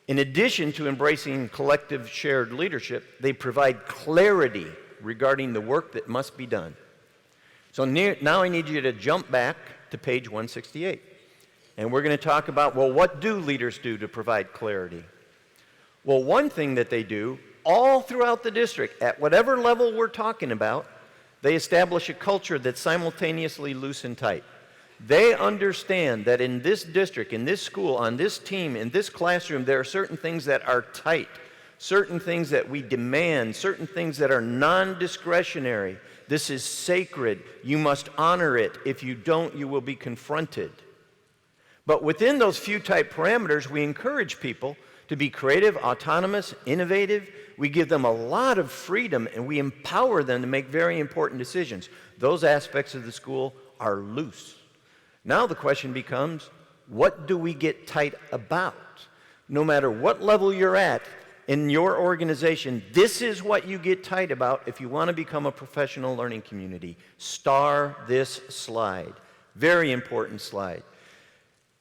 In addition to embracing collective shared leadership, they provide clarity regarding the work that must be done. So now I need you to jump back to page 168. And we're going to talk about, well, what do leaders do to provide clarity? Well, one thing that they do all throughout the district, at whatever level we're talking about, they establish a culture that's simultaneously loose and tight. They understand that in this district, in this school, on this team, in this classroom, there are certain things that are tight, certain things that we demand, certain things that are non-discretionary. This is sacred. You must honor it. If you don't, you will be confronted. But within those few tight parameters, we encourage people to be creative, autonomous, innovative. We give them a lot of freedom, and we empower them to make very important decisions. Those aspects of the school are loose. Now the question becomes, what do we get tight about? No matter what level you're at in your organization, this is what you get tight about if you want to become a professional learning community. Star this slide. Very important slide.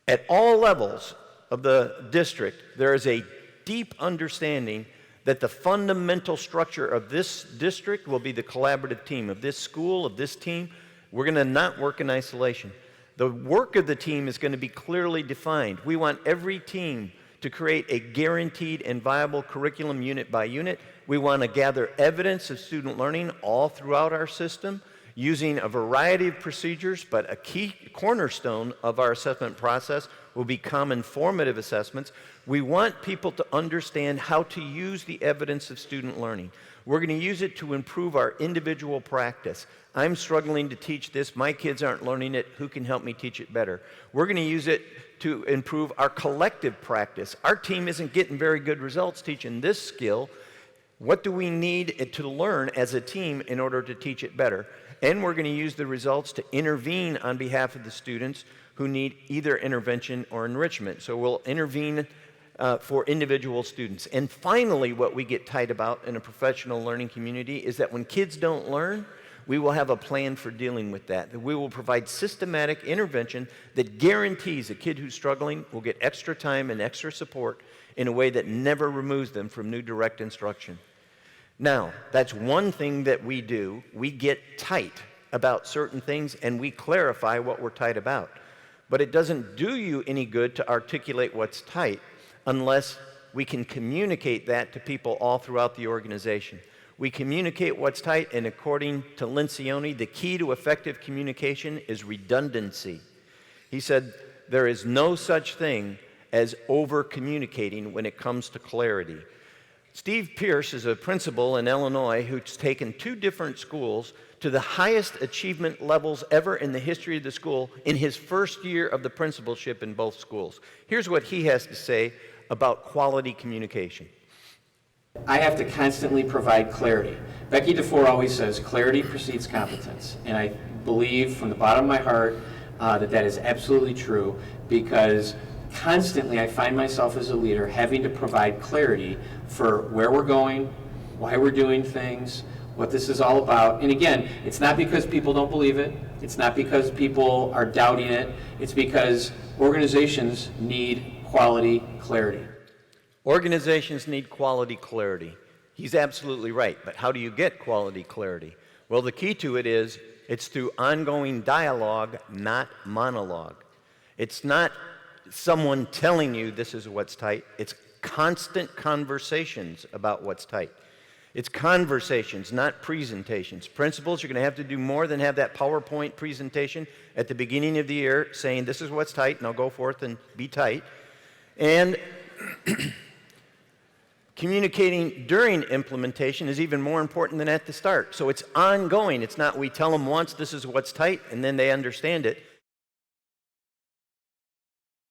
At all levels of the district, there is a deep understanding that the fundamental structure of this district will be the collaborative team, of this school, of this team. We're going to not work in isolation. The work of the team is going to be clearly defined. We want every team to create a guaranteed and viable curriculum unit by unit. We want to gather evidence of student learning all throughout our system using a variety of procedures, but a key cornerstone of our assessment process will be common formative assessments. We want people to understand how to use the evidence of student learning. We're going to use it to improve our individual practice. I'm struggling to teach this. My kids aren't learning it. Who can help me teach it better? We're going to use it to improve our collective practice. Our team isn't getting very good results teaching this skill. What do we need to learn as a team in order to teach it better? And we're going to use the results to intervene on behalf of the students who need either intervention or enrichment. So we'll intervene for individual students. And finally, what we get tight about in a professional learning community is that when kids don't learn, we will have a plan for dealing with that. That we will provide systematic intervention that guarantees a kid who's struggling will get extra time and extra support in a way that never removes them from new direct instruction. Now, that's one thing that we do. We get tight about certain things and we clarify what we're tight about. But it doesn't do you any good to articulate what's tight unless we can communicate that to people all throughout the organization. We communicate what's tight, and according to Lencioni, the key to effective communication is redundancy. He said, there is no such thing as over-communicating when it comes to clarity. Steve Pierce is a principal in Illinois who's taken 2 different schools to the highest achievement levels ever in the history of the school in his first year of the principalship in both schools. Here's what he has to say about quality communication. I have to constantly provide clarity. Becky DuFour always says, clarity precedes competence. And I believe from the bottom of my heart that is absolutely true, because constantly I find myself as a leader having to provide clarity for where we're going, why we're doing things, what this is all about. And again, it's not because people don't believe it. It's not because people are doubting it. It's because organizations need quality clarity. Organizations need quality clarity. He's absolutely right, but how do you get quality clarity? Well, the key to it is it's through ongoing dialogue, not monologue. It's not someone telling you this is what's tight. It's constant conversations about what's tight. It's conversations, not presentations. Principals, you're going to have to do more than have that PowerPoint presentation at the beginning of the year saying this is what's tight, and I'll go forth and be tight. And communicating during implementation is even more important than at the start. So it's ongoing. It's not we tell them once this is what's tight and then they understand it.